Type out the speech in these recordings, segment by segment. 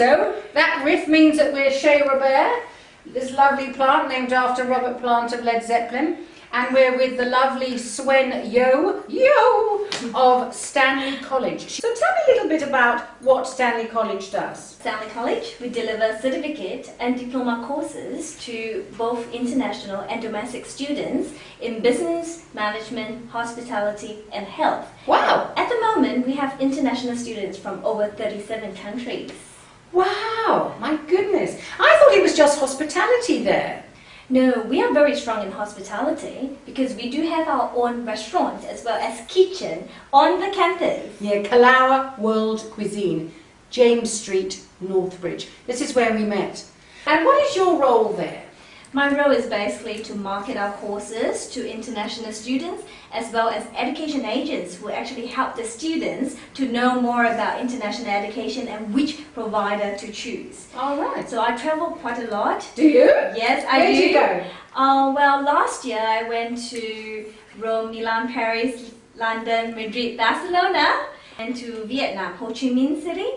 So that riff means that we're Chez Robert, this lovely plant named after Robert Plant of Led Zeppelin, and we're with the lovely Swen Yo of Stanley College. So tell me a little bit about what Stanley College does. Stanley College, we deliver certificate and diploma courses to both international and domestic students in business, management, hospitality and health. Wow! At the moment, we have international students from over 37 countries. Wow, my goodness. I thought it was just hospitality there. No, we are very strong in hospitality because we do have our own restaurant as well as kitchen on the campus. Yeah, Kalawa World Cuisine, James Street, Northbridge. This is where we met. And what is your role there? My role is basically to market our courses to international students as well as education agents who actually help the students to know more about international education and which provider to choose. All right. So I travel quite a lot. Do you? Yes, I do. Where did you go? Well, last year I went to Rome, Milan, Paris, London, Madrid, Barcelona, and to Vietnam, Ho Chi Minh City.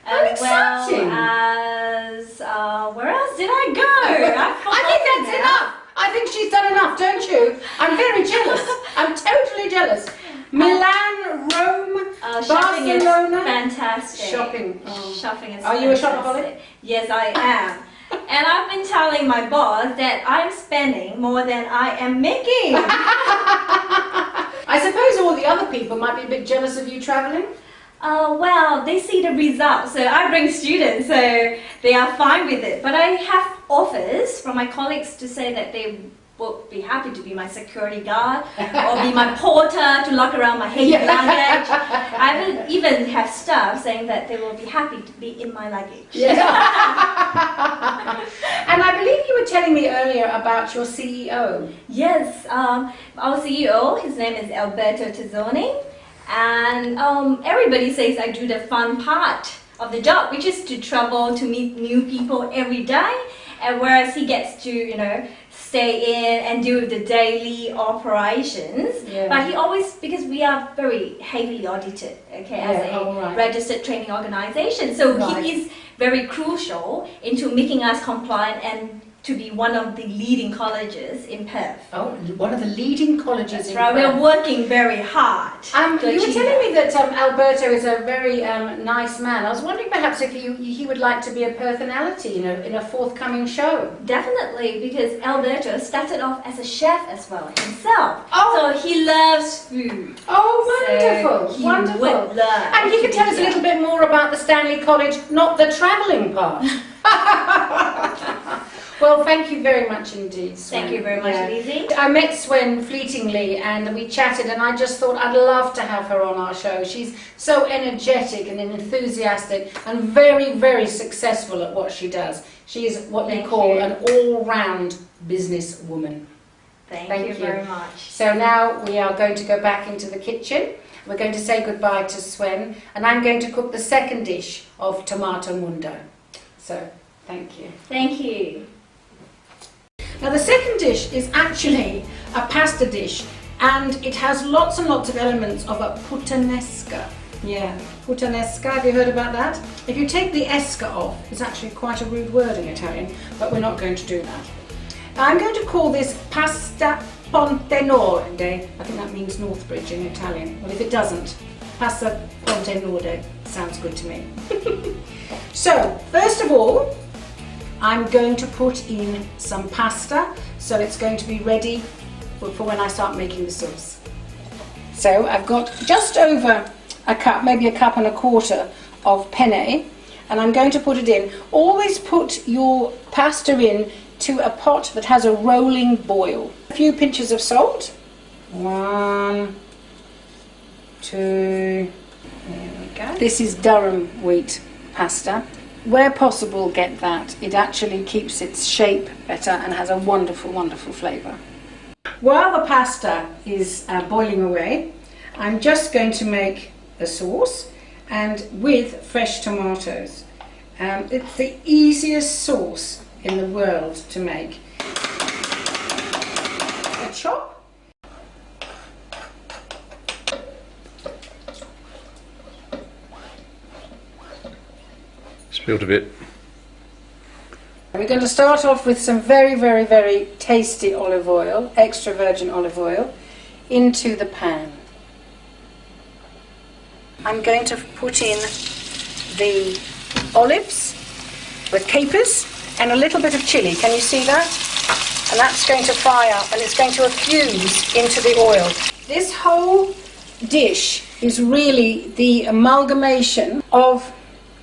How exciting! Well as, where else did I go? I think that's enough. I think she's done enough, don't you? I'm very jealous. I'm totally jealous. Milan, Rome, shopping Barcelona. is fantastic. Shopping. Shopping is Are you a shopaholic? fantastic. Yes, I am. And I've been telling my boss that I'm spending more than I am making. I suppose all the other people might be a bit jealous of you travelling. Well, they see the results. So I bring students, so they are fine with it. But I have offers from my colleagues to say that they will be happy to be my security guard or be my porter to lock around my heavy luggage. I will even have staff saying that they will be happy to be in my luggage. Yeah. And I believe you were telling me earlier about your CEO. Yes, our CEO, his name is Alberto Tazzoni. And everybody says I do the fun part of the job, which is to travel to meet new people every day, and whereas he gets to, you know, stay in and do the daily operations. Yeah. But he always, because we are very heavily audited, okay, as a registered training organization, so he is very crucial into making us compliant and to be one of the leading colleges in Perth. Oh, one of the leading colleges in Perth. We're working very hard. You were telling me that Alberto is a very nice man. I was wondering perhaps if he would like to be a Perthonality in a forthcoming show. Definitely, because Alberto started off as a chef as well himself. Oh. So he loves food. Oh, wonderful, So wonderful. would love And he to can tell be us a little bit more about the Stanley College, not the travelling part. Well, thank you very much indeed, Swen. Thank you very much, Lizzie. I met Swen fleetingly and we chatted, and I just thought I'd love to have her on our show. She's so energetic and enthusiastic and very, very successful at what she does. She is what we call an all-round businesswoman. Thank you very much. So now we are going to go back into the kitchen. We're going to say goodbye to Swen, and I'm going to cook the second dish of Tomatomundo. So, thank you. Thank you. Now the second dish is actually a pasta dish, and it has lots and lots of elements of a puttanesca. Yeah, puttanesca, have you heard about that? If you take the esca off, it's actually quite a rude word in Italian, but we're not going to do that. I'm going to call this pasta ponte norde. I think that means Northbridge in Italian. Well, if it doesn't, pasta ponte norde sounds good to me. So, first of all, I'm going to put in some pasta, so it's going to be ready for when I start making the sauce. So I've got just over a cup, maybe a cup and a quarter of penne, and I'm going to put it in. Always put your pasta in to a pot that has a rolling boil. A few pinches of salt. 1, 2, there we go. This is Durham wheat pasta. Where possible, get that. It actually keeps its shape better and has a wonderful, wonderful flavour. While the pasta is boiling away, I'm just going to make the sauce, and with fresh tomatoes. It's the easiest sauce in the world to make. A chop. Spilled a bit. We're going to start off with some very, very, very tasty olive oil, extra virgin olive oil, into the pan. I'm going to put in the olives with capers and a little bit of chilli. Can you see that? And that's going to fry up and it's going to infuse into the oil. This whole dish is really the amalgamation of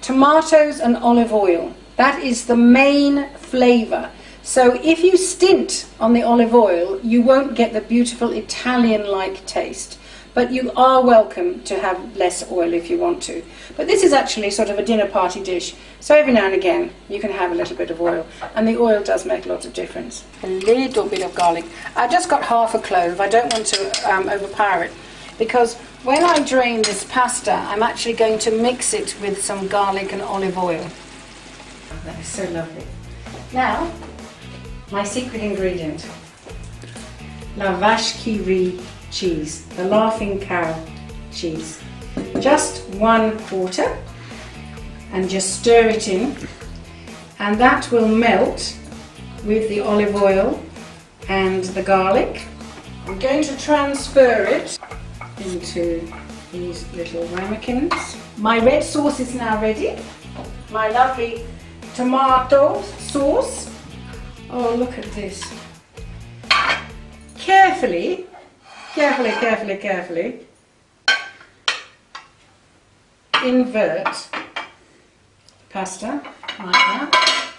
tomatoes and olive oil. That is the main flavour. So if you stint on the olive oil, you won't get the beautiful Italian-like taste. But you are welcome to have less oil if you want to. But this is actually sort of a dinner party dish. So every now and again, you can have a little bit of oil. And the oil does make lots of difference. A little bit of garlic. I've just got half a clove. I don't want to overpower it. Because when I drain this pasta, I'm actually going to mix it with some garlic and olive oil. That is so lovely. Now, my secret ingredient. La vache qui rit cheese, the laughing cow cheese. Just 1/4 and just stir it in, and that will melt with the olive oil and the garlic. I'm going to transfer it into these little ramekins. My red sauce is now ready. My lovely tomato sauce. Oh, look at this. Carefully, invert pasta like that.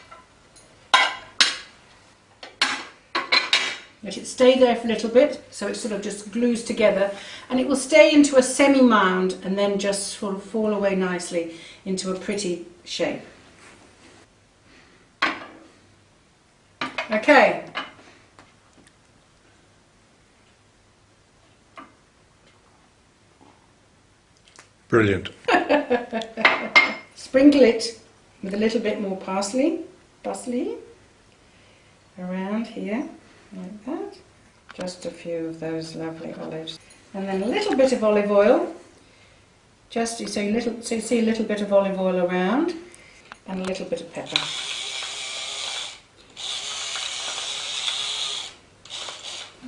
Let it stay there for a little bit so it sort of just glues together, and it will stay into a semi-mound and then just sort of fall away nicely into a pretty shape. Okay. Brilliant. Sprinkle it with a little bit more parsley around here, like that. Just a few of those lovely olives. And then a little bit of olive oil. Just so you see a little bit of olive oil around, and a little bit of pepper.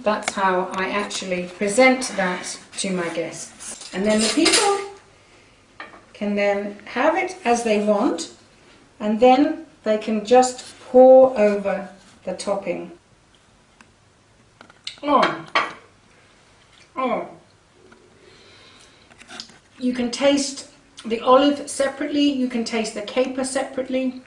That's how I actually present that to my guests. And then the people can then have it as they want, and then they can just pour over the topping. Oh. You can taste the olive separately, you can taste the caper separately,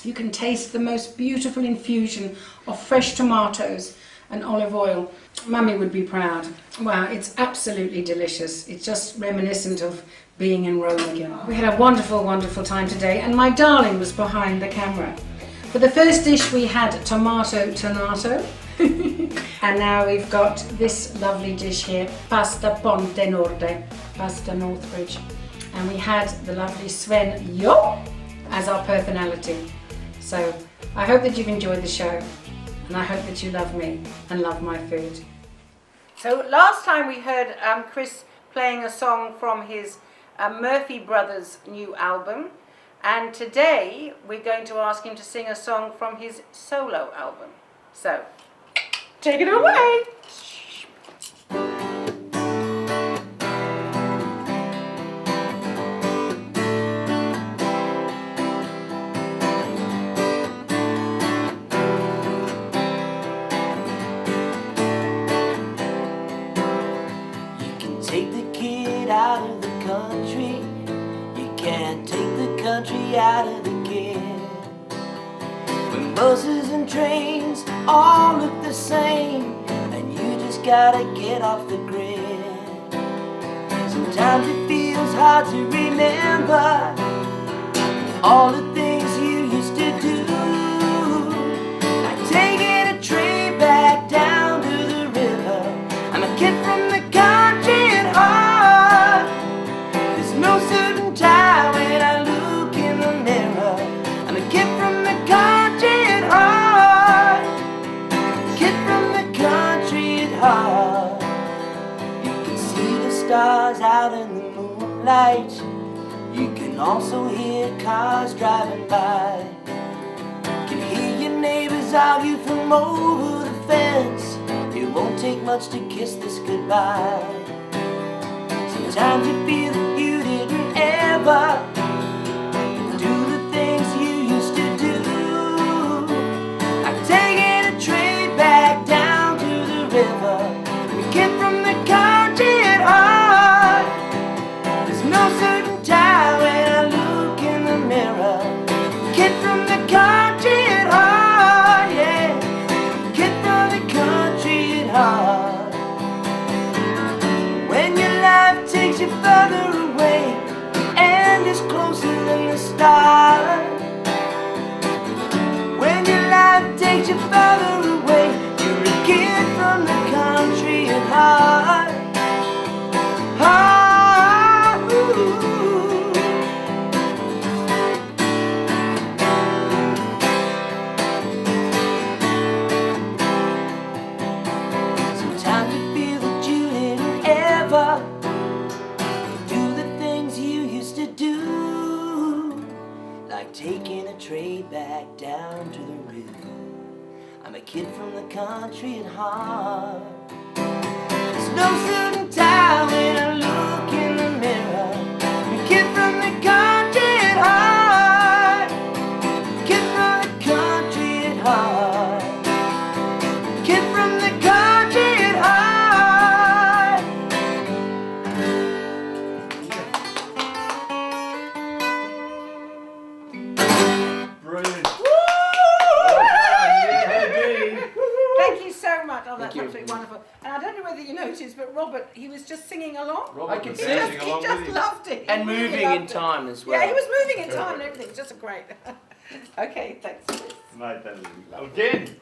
you can taste the most beautiful infusion of fresh tomatoes and olive oil. Mummy would be proud. Wow, it's absolutely delicious. It's just reminiscent of being in Rome again. We had a wonderful, wonderful time today, and my darling was behind the camera. For the first dish we had tomato, and now we've got this lovely dish here, pasta Ponte Norde, pasta Northbridge, and we had the lovely Swen as our Perthonality. So I hope that you've enjoyed the show, and I hope that you love me and love my food. So last time we heard Chris playing a song from his Murphy Brothers' new album, and today we're going to ask him to sing a song from his solo album. So, take it away! Take the kid out of the country, you can't take the country out of the kid. When buses and trains all look the same, and you just gotta get off the grid. Sometimes it feels hard to remember all the things you used to do, like taking a train back down to the river. I'm a kid from the country. There's no certain time when I look in the mirror. I'm a kid from the country at heart. Kid from the country at heart. You can see the stars out in the moonlight. You can also hear cars driving by. Can hear your neighbors argue from over the fence. It won't take much to kiss this goodbye. Sometimes you feel that you didn't ever do the things you used to do, like taking a train back down to the river. We get from the country at heart. There's no certain time when I look in the mirror. Get from the country at heart, yeah. Get from the country at heart. When your life takes you further away, and is closer than the start. When your life takes you further away, you're a kid from the country at heart. Heart, ooh. Sometimes you feel that you didn't ever do the things you used to do, like taking a train back down to the river. I'm a kid from the country at heart. There's no certain time when I look in the mirror. I'm a kid from the country at heart. Kid from the country at heart. Kid from the country at heart. Brilliant. Thank you so much. Oh, that's you. absolutely wonderful. And I don't know whether you noticed, but Robert, he was just singing along. Robert I can was see dancing He along just with you. loved it. He And really moving loved in it. time as well. Yeah, he was moving in time and everything. Just great. Okay, thanks. Mate, that was again.